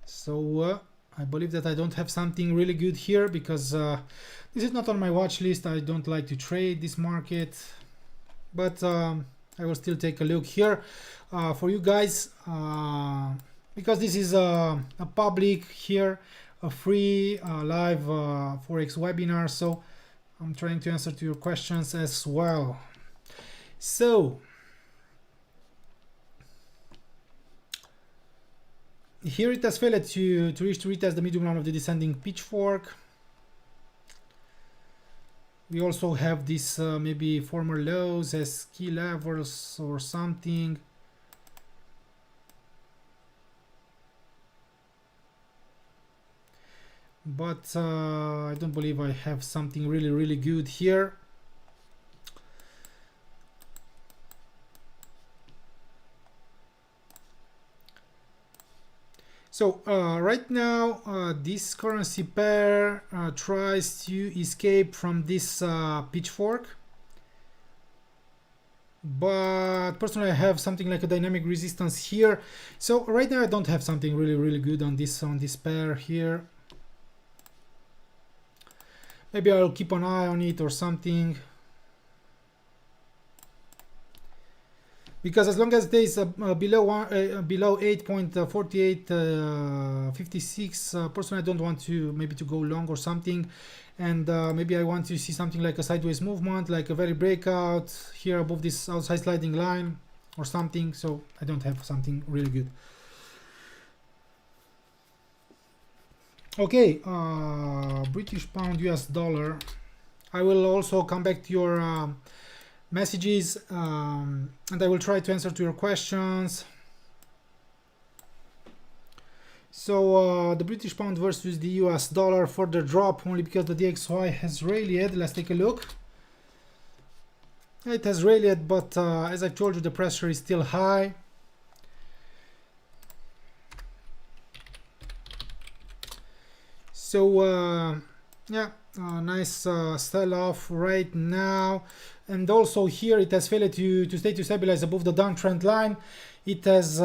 So I believe that I don't have something really good here because this is not on my watch list. I don't like to trade this market, but I will still take a look here for you guys because this is a public here, a free live Forex webinar. So I'm trying to answer to your questions as well. So here it has failed to retest the medium line of the descending pitchfork. We also have this maybe former lows as key levels or something. But I don't believe I have something really good here. So right now this currency pair tries to escape from this pitchfork, but personally I have something like a dynamic resistance here. So right now I don't have something really good on this pair here. Maybe I'll keep an eye on it or something, because as long as there is below 8.4856, personally I don't want to maybe to go long or something, and maybe I want to see something like a sideways movement, like a very breakout here above this outside sliding line or something. So I don't have something really good. Okay, British pound, US dollar. I will also come back to your messages and I will try to answer to your questions. So the British pound versus the US dollar, further drop only because the DXY has rallied. Let's take a look. It has rallied, but as I told you, the pressure is still high. So yeah, nice sell-off right now, and also here it has failed to stay to stabilize above the downtrend line. It has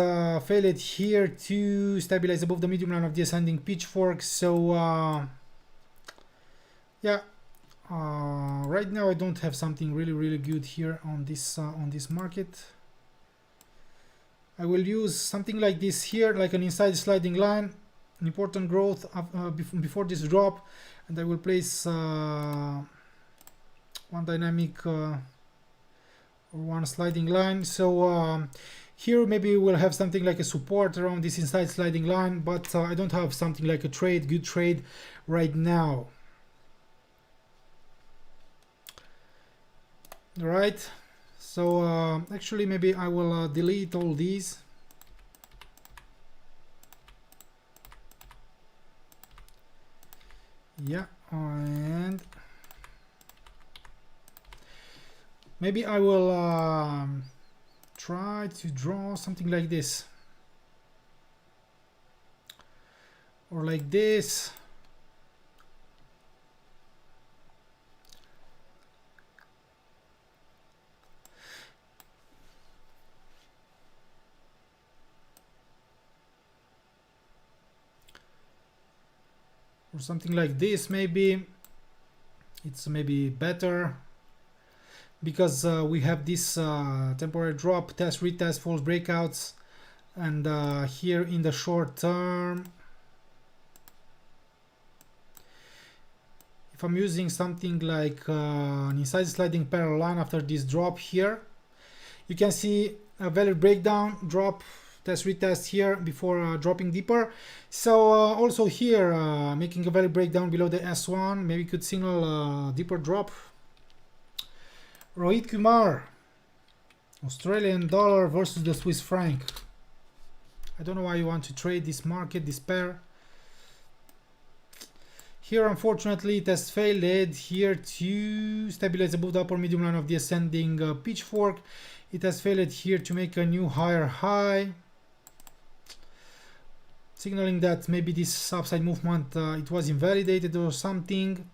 failed here to stabilize above the medium line of the ascending pitchfork. So yeah, right now I don't have something really good here on this market. I will use something like this here, like an inside sliding line, an important growth before this drop, and I will place one dynamic or one sliding line. So here maybe we'll have something like a support around this inside sliding line, but I don't have something like a good trade right now. All right, so actually maybe I will delete all these. Yeah, and maybe I will try to draw something like this or like this. Or something like this. Maybe it's maybe better because we have this temporary drop, test, retest, false breakouts, and here in the short term, if I'm using something like an inside sliding parallel line after this drop here, you can see a value breakdown, drop, test, retest here before dropping deeper. So also here making a value breakdown below the S1 maybe could signal a deeper drop. Rohit Kumar, Australian dollar versus the Swiss franc. I don't know why you want to trade this market, this pair. Here unfortunately it has failed here to stabilize above the upper medium line of the ascending pitchfork. It has failed here to make a new higher high, signaling that maybe this upside movement it was invalidated or something.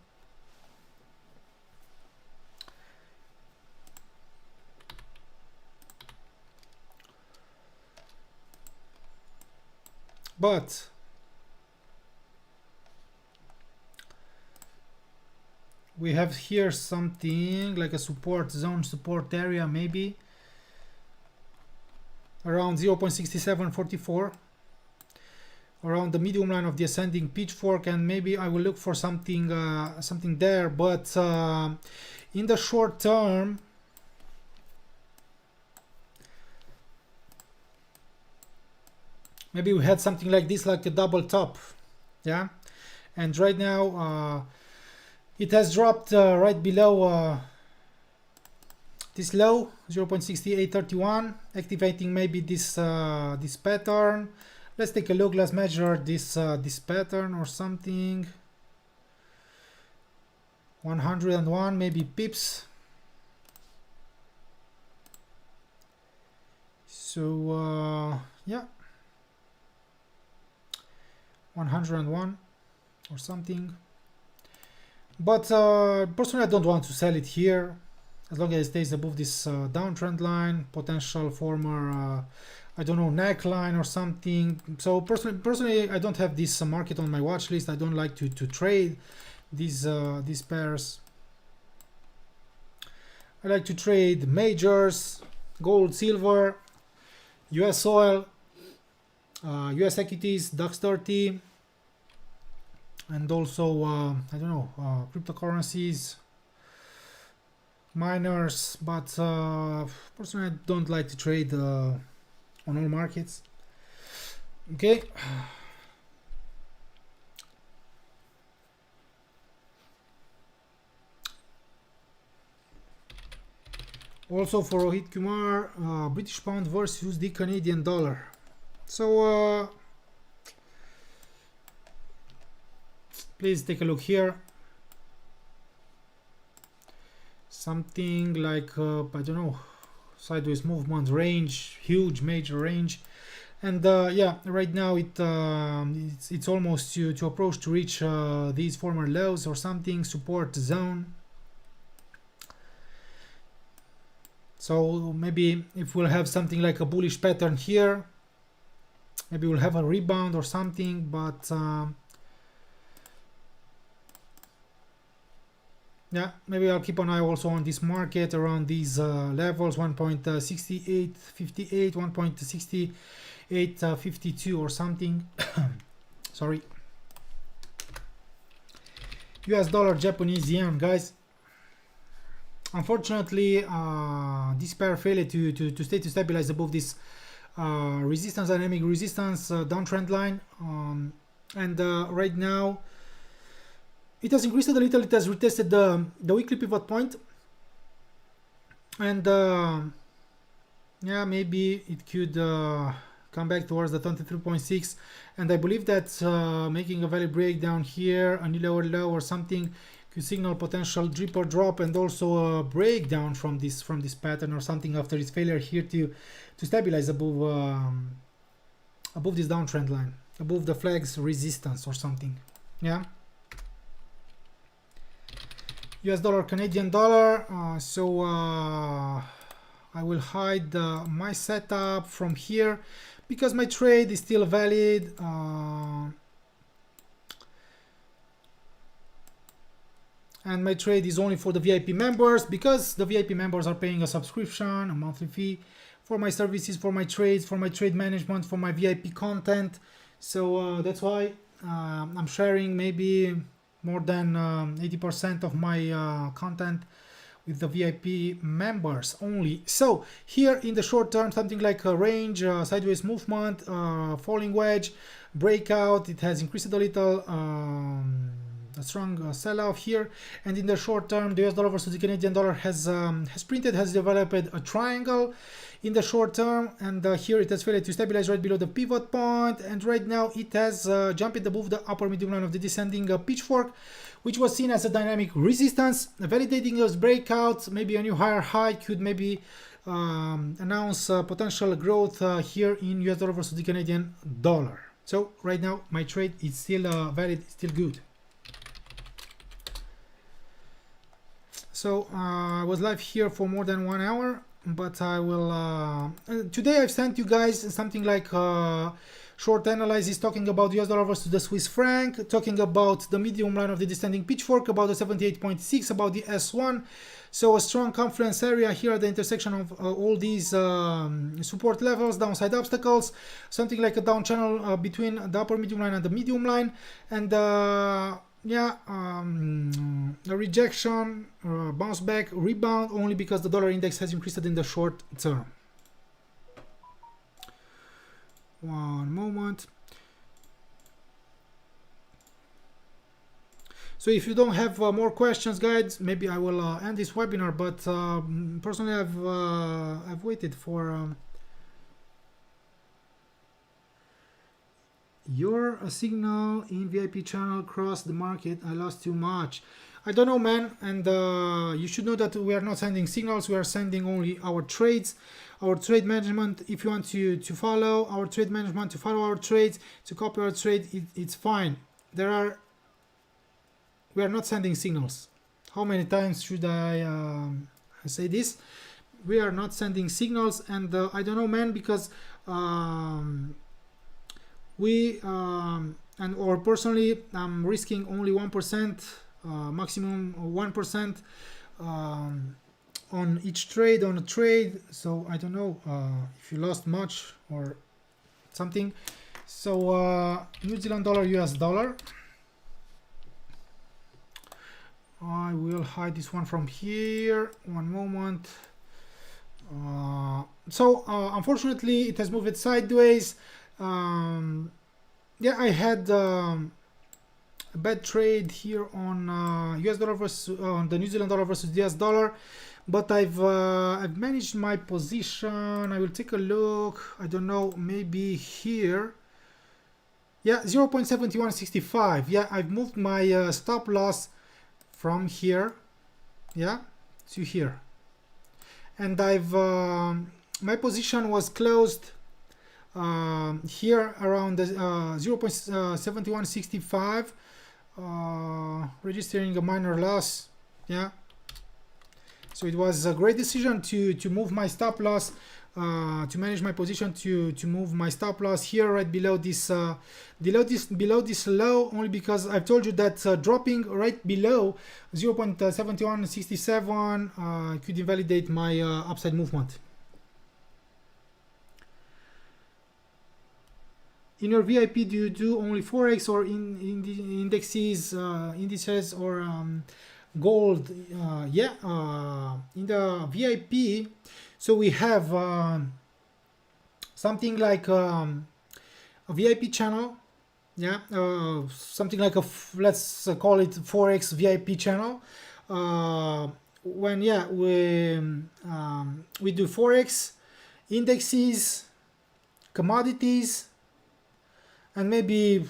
But we have here something like a support zone, support area, maybe around 0.6744, around the medium line of the ascending pitchfork, and maybe I will look for something something there. But in the short term, maybe we had something like this, like a double top, yeah. And right now it has dropped right below this low, 0.6831, activating maybe this this pattern. Let's take a look. Let's measure this this pattern or something. 101 maybe pips. So yeah, 101 or something. But personally, I don't want to sell it here as long as it stays above this downtrend line, potential former I don't know, neckline or something. So personally, I don't have this market on my watch list. I don't like to trade these pairs. I like to trade majors, gold, silver, US oil, US equities, DAX 30, and also I don't know, cryptocurrencies, miners. But personally, I don't like to trade on all markets. Okay. Also for Rohit Kumar, British pound versus the Canadian dollar. So please take a look here. Something like I don't know, sideways movement range, huge major range, and yeah, right now it's almost to approach to reach these former lows or something, support zone. So maybe if we'll have something like a bullish pattern here, maybe we'll have a rebound or something. But yeah, maybe I'll keep an eye also on this market around these levels, 1.6858, 1.6852 or something. Sorry. US dollar, Japanese yen, guys. Unfortunately, this pair failed to stabilize above this resistance, dynamic resistance downtrend line, and right now it has increased a little. It has retested the weekly pivot point, and yeah, maybe it could come back towards the 23.6, and I believe that making a value breakdown here, a lower low or something, could signal potential drip or drop, and also a breakdown from this pattern or something after its failure here to stabilize above above this downtrend line, above the flag's resistance or something. Yeah. US dollar, Canadian dollar. So I will hide my setup from here because my trade is still valid. And my trade is only for the VIP members, because the VIP members are paying a subscription, a monthly fee for my services, for my trades, for my trade management, for my VIP content. So that's why I'm sharing maybe more than 80% of my content with the VIP members only. So here in the short term, something like a range, sideways movement, falling wedge, breakout. It has increased a little. A strong sell-off here, and in the short term, the US dollar versus the Canadian dollar has developed a triangle in the short term, and here it has failed to stabilize right below the pivot point, and right now it has jumped above the upper medium line of the descending pitchfork, which was seen as a dynamic resistance, validating those breakouts. Maybe a new higher high could maybe announce potential growth here in US dollar versus the Canadian dollar. So right now my trade is still valid, still good. So I was live here for more than 1 hour, but I will today I've sent you guys something like short analysis talking about US dollar versus the Swiss franc, talking about the medium line of the descending pitchfork, about the 78.6, about the S1. So a strong confluence area here at the intersection of all these support levels, downside obstacles, something like a down channel between the upper medium line and the medium line, and yeah, a rejection, bounce back, rebound, only because the dollar index has increased in the short term. One moment. So if you don't have more questions, guys, maybe I will end this webinar. But personally, I've waited for your signal in VIP channel crossed the market. I lost too much. I don't know, man. And you should know that we are not sending signals. We are sending only our trades, our trade management. If you want to follow our trade management, to follow our trades, to copy our trade, it's fine. We are not sending signals. How many times should I say this? We are not sending signals, and I don't know, man, because or personally, I'm risking only 1%, maximum 1% on each trade, on a trade. So I don't know if you lost much or something. So New Zealand dollar, US dollar. I will hide this one from here. One moment. Unfortunately, it has moved sideways. Yeah, I had a bad trade here on US dollar versus on the New Zealand dollar versus US dollar, but I've managed my position. I will take a look. I don't know, maybe here. Yeah, 0.7165. Yeah, I've moved my stop loss from here, yeah, to here, and I've my position was closed here around the 0.7165, registering a minor loss. Yeah, so it was a great decision to move my stop loss, to manage my position, to move my stop loss here right below this below this low, only because I've told you that dropping right below 0.7167 could invalidate my upside movement. In your VIP, do you do only Forex or in the indices or gold? Yeah, in the VIP, so we have something like a VIP channel. Yeah, something like let's call it Forex VIP channel. When we do Forex, indices, commodities, and maybe,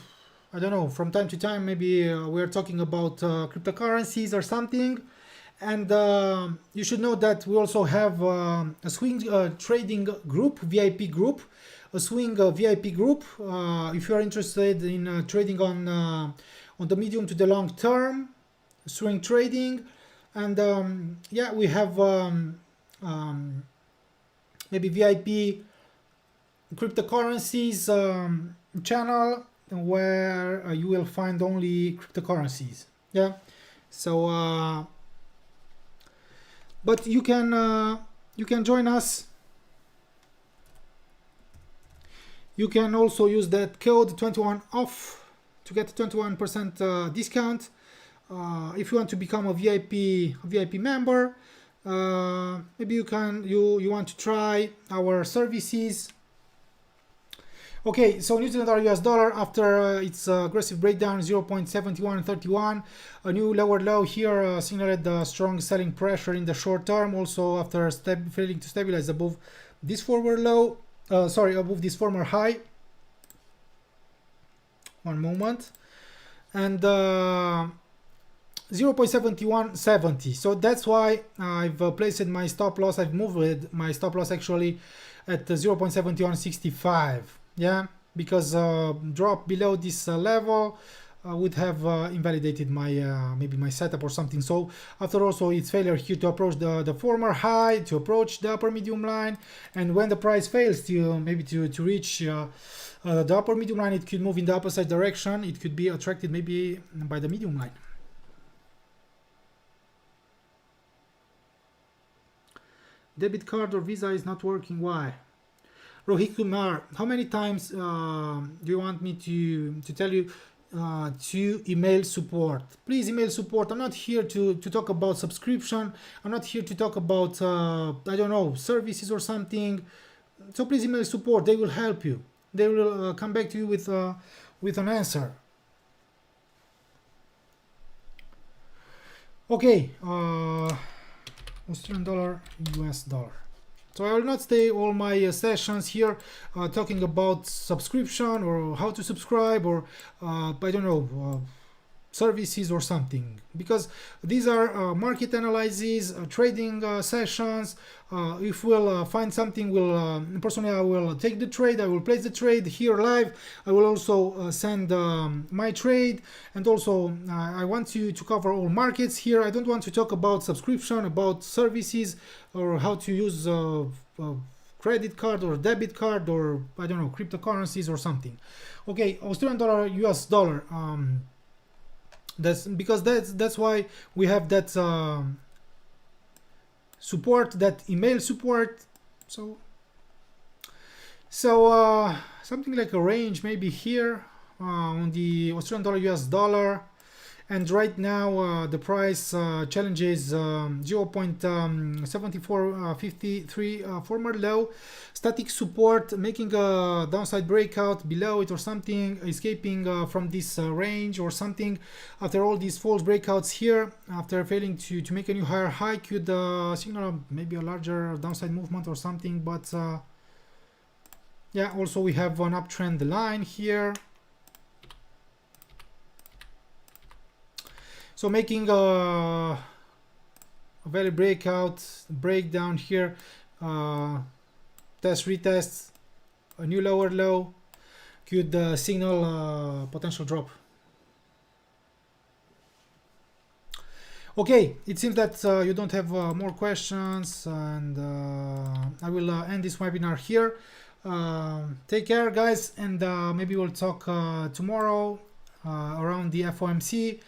I don't know, from time to time, maybe we're talking about cryptocurrencies or something. And you should know that we also have a swing trading group, VIP group, a swing VIP group. If you are interested in trading on the medium to the long term, swing trading. And yeah, we have maybe VIP cryptocurrencies channel, where you will find only cryptocurrencies. Yeah, so but you can join us. You can also use that code 21OFF to get 21% discount if you want to become a VIP member. Maybe you want to try our services. Okay, so New Zealand dollar US dollar, after its aggressive breakdown, 0.7131, a new lower low here signaled strong selling pressure in the short term. Also, after failing to stabilize above this forward low, above this former high. One moment, and 0.7170. So that's why I've placed my stop loss. I've moved my stop loss actually at 0.7165. Yeah, because drop below this level would have invalidated my maybe my setup or something. So after also its failure here to approach the former high, to approach the upper medium line, and when the price fails to maybe to reach the upper medium line, it could move in the opposite direction. It could be attracted maybe by the medium line. Debit card or Visa is not working. Why? Rohit Kumar, how many times do you want me to tell you to email support? Please email support. I'm not here to talk about subscription. I'm not here to talk about I don't know, services or something. So please email support. They will help you. They will come back to you with an answer. Okay, Australian dollar, US dollar. So I will not stay all my sessions here talking about subscription or how to subscribe or I don't know, services or something, because these are market analyses, trading sessions. If we'll find something, personally I will take the trade, I will place the trade here live. I will also send my trade, and also I want to cover all markets here. I don't want to talk about subscription, about services, or how to use credit card or debit card, or I don't know, cryptocurrencies or something. Okay, Australian dollar, US dollar. That's why we have that support, that email support. So something like a range maybe here on the Australian dollar, US dollar, and right now the price challenges 0.7453 former low, static support, making a downside breakout below it or something, escaping from this range or something. After all these false breakouts here, after failing to make a new higher high, could signal maybe a larger downside movement or something. But yeah, also we have an uptrend line here. So making a value breakdown here, test, retest, a new lower low, could signal potential drop. Okay, it seems that you don't have more questions, and I will end this webinar here. Take care, guys, and maybe we'll talk tomorrow around the FOMC.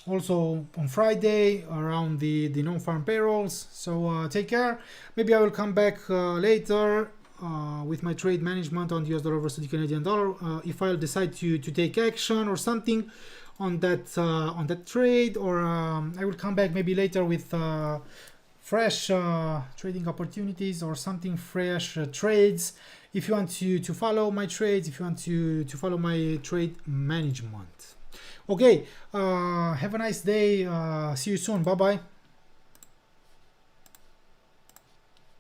Also on Friday around the non-farm payrolls. So take care. Maybe I will come back later with my trade management on the US dollar versus the Canadian dollar. If I'll decide to take action or something on that trade, or I will come back maybe later with fresh trading opportunities or something, fresh trades. If you want to follow my trades, if you want to follow my trade management. Okay, have a nice day. See you soon. Bye bye.